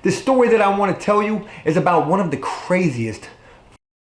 The story that I want to tell you is about one of the craziest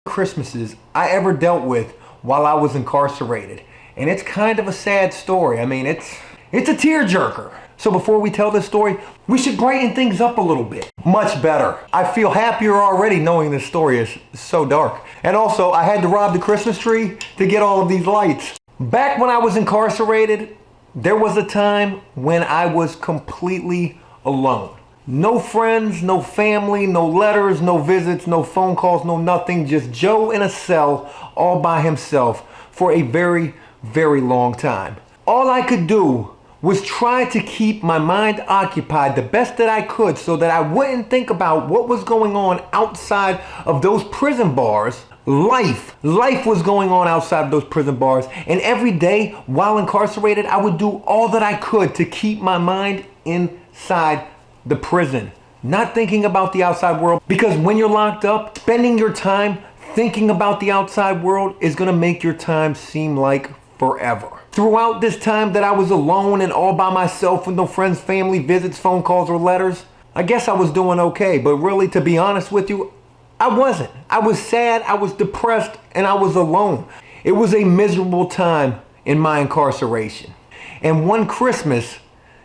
Christmases I ever dealt with while I was incarcerated. And it's kind of a sad story. I mean, it's a tearjerker. So before we tell this story, we should brighten things up a little bit. Much better. I feel happier already knowing this story is so dark. And also, I had to rob the Christmas tree to get all of these lights. Back when I was incarcerated, there was a time when I was completely alone. No friends, no family, no letters, no visits, no phone calls, no nothing. Just Joe in a cell all by himself for a very, very long time. All I could do was try to keep my mind occupied the best that I could so that I wouldn't think about what was going on outside of those prison bars. Life was going on outside of those prison bars. And every day while incarcerated, I would do all that I could to keep my mind inside the prison, not thinking about the outside world. Because when you're locked up, spending your time thinking about the outside world is gonna make your time seem like forever. Throughout this time that I was alone and all by myself with no friends, family, visits, phone calls, or letters, I guess I was doing okay. But really, to be honest with you, I wasn't. I was sad, I was depressed, and I was alone. It was a miserable time in my incarceration. And one Christmas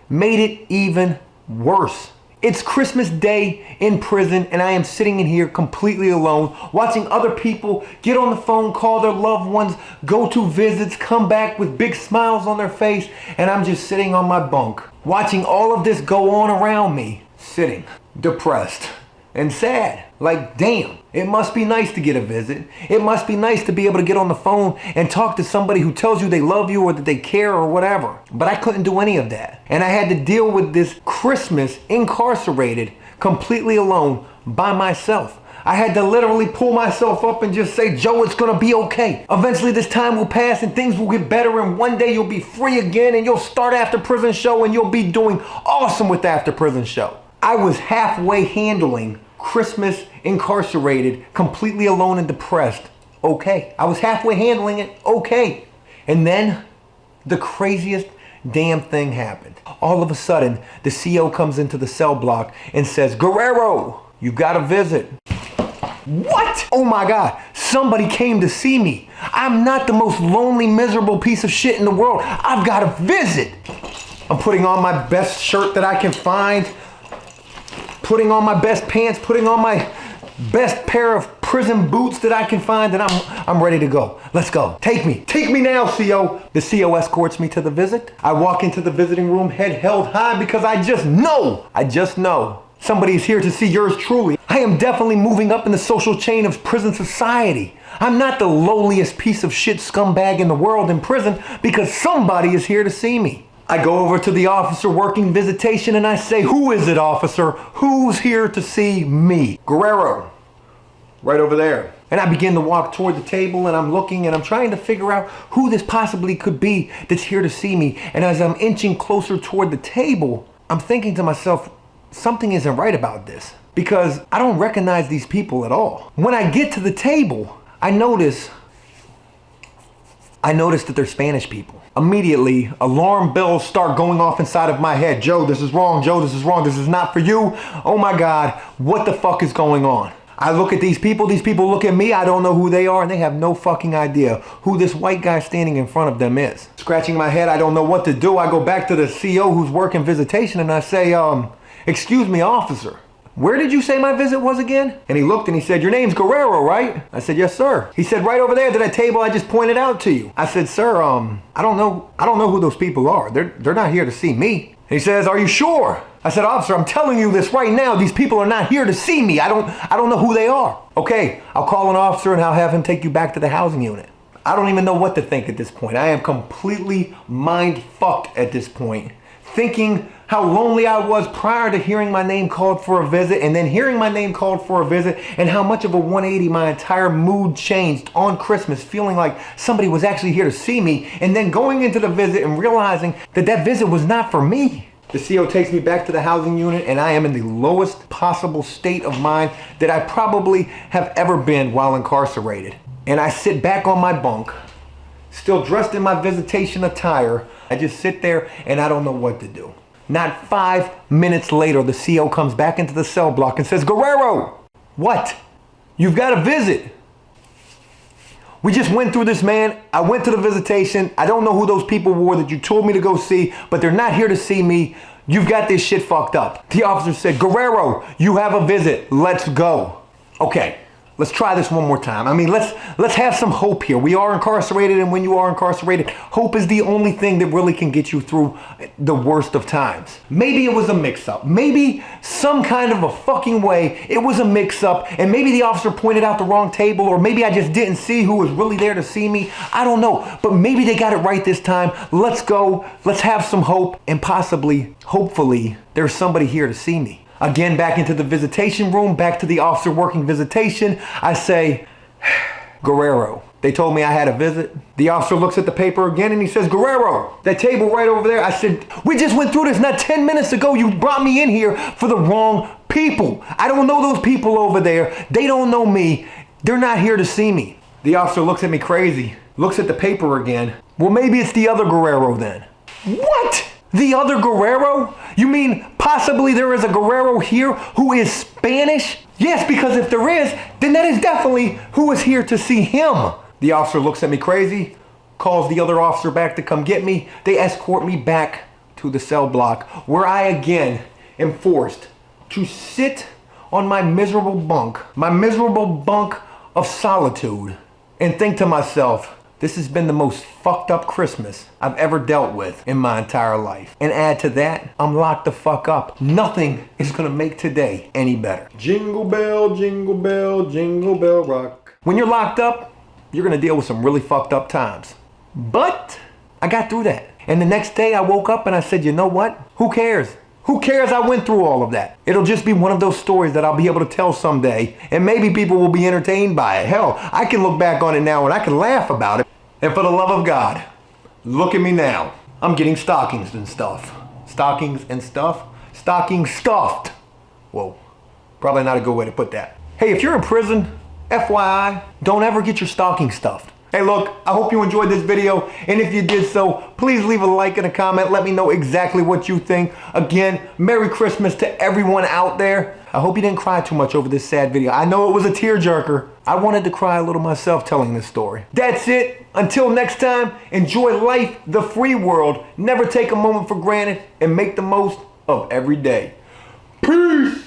made it even worse. It's Christmas Day in prison, and I am sitting in here completely alone, watching other people get on the phone, call their loved ones, go to visits, come back with big smiles on their face, and I'm just sitting on my bunk, watching all of this go on around me, sitting, depressed and sad. Like, damn, it must be nice to get a visit. It must be nice to be able to get on the phone and talk to somebody who tells you they love you or that they care or whatever. But I couldn't do any of that. And I had to deal with this Christmas incarcerated, completely alone by myself. I had to literally pull myself up and just say, Joe, it's gonna be okay. Eventually this time will pass and things will get better, and one day you'll be free again and you'll start After Prison Show and you'll be doing awesome with After Prison Show. I was halfway handling Christmas incarcerated, completely alone and depressed. Okay. I was halfway handling it. Okay. And then the craziest damn thing happened. All of a sudden, the CO comes into the cell block and says, Guerrero, you've got a visit. What? Oh my God. Somebody came to see me. I'm not the most lonely, miserable piece of shit in the world. I've got a visit. I'm putting on my best shirt that I can find, putting on my best pants, putting on my best pair of prison boots that I can find, and I'm ready to go. Let's go. Take me now, CO. The CO escorts me to the visit. I walk into the visiting room, head held high, because I just know somebody is here to see yours truly. I am definitely moving up in the social chain of prison society. I'm not the lowliest piece of shit scumbag in the world in prison, because somebody is here to see me. I go over to the officer working visitation and I say, who is it, officer? Who's here to see me? Guerrero, right over there. And I begin to walk toward the table and I'm looking and I'm trying to figure out who this possibly could be that's here to see me. And as I'm inching closer toward the table, I'm thinking to myself, something isn't right about this, because I don't recognize these people at all. When I get to the table, I notice that they're Spanish people. Immediately, alarm bells start going off inside of my head. Joe, this is wrong. Joe, this is wrong. This is not for you. Oh my God, what the fuck is going on? I look at these people look at me, I don't know who they are, and they have no fucking idea who this white guy standing in front of them is. Scratching my head, I don't know what to do. I go back to the CO who's working visitation and I say, excuse me, officer, where did you say my visit was again? And he looked and he said, your name's Guerrero, right? I said, yes, sir. He said, right over there to that table I just pointed out to you. I said, sir, I don't know who those people are. They're not here to see me. And he says, are you sure? I said, officer, I'm telling you this right now. These people are not here to see me. I don't know who they are. Okay, I'll call an officer and I'll have him take you back to the housing unit. I don't even know what to think at this point. I am completely mind fucked at this point, thinking how lonely I was prior to hearing my name called for a visit, and then hearing my name called for a visit, and how much of a 180 my entire mood changed on Christmas, feeling like somebody was actually here to see me, and then going into the visit and realizing that that visit was not for me. The CO takes me back to the housing unit, and I am in the lowest possible state of mind that I probably have ever been while incarcerated. And I sit back on my bunk, still dressed in my visitation attire. I just sit there and I don't know what to do. Not 5 minutes later, the CO comes back into the cell block and says, Guerrero, what? You've got a visit. We just went through this, man. I went to the visitation. I don't know who those people were that you told me to go see, but they're not here to see me. You've got this shit fucked up. The officer said, Guerrero, you have a visit. Let's go. Okay, let's try this one more time. I mean, let's have some hope here. We are incarcerated, and when you are incarcerated, hope is the only thing that really can get you through the worst of times. Maybe it was a mix-up. Maybe some kind of a fucking way it was a mix-up, and maybe the officer pointed out the wrong table, or maybe I just didn't see who was really there to see me. I don't know, but maybe they got it right this time. Let's go. Let's have some hope, and possibly, hopefully, there's somebody here to see me. Again, back into the visitation room, back to the officer working visitation. I say, Guerrero, they told me I had a visit. The officer looks at the paper again and he says, Guerrero, that table right over there. I said, we just went through this not 10 minutes ago. You brought me in here for the wrong people. I don't know those people over there. They don't know me. They're not here to see me. The officer looks at me crazy, looks at the paper again. Well, maybe it's the other Guerrero then. What? The other Guerrero? You mean possibly there is a Guerrero here who is Spanish? Yes, because if there is, then that is definitely who is here to see him. The officer looks at me crazy, calls the other officer back to come get me. They escort me back to the cell block where I again am forced to sit on my miserable bunk of solitude, and think to myself, this has been the most fucked up Christmas I've ever dealt with in my entire life. And add to that, I'm locked the fuck up. Nothing is gonna make today any better. Jingle bell, jingle bell rock. When you're locked up, you're gonna deal with some really fucked up times. But I got through that. And the next day I woke up and I said, you know what? Who cares? Who cares I went through all of that? It'll just be one of those stories that I'll be able to tell someday, and maybe people will be entertained by it. Hell, I can look back on it now and I can laugh about it. And for the love of God, look at me now. I'm getting stockings and stuff. Stockings and stuff? Stocking stuffed. Whoa, probably not a good way to put that. Hey, if you're in prison, FYI, don't ever get your stocking stuffed. Hey, look, I hope you enjoyed this video, and if you did so, please leave a like and a comment. Let me know exactly what you think. Again, Merry Christmas to everyone out there. I hope you didn't cry too much over this sad video. I know it was a tearjerker. I wanted to cry a little myself telling this story. That's it. Until next time, enjoy life, the free world. Never take a moment for granted, and make the most of every day. Peace!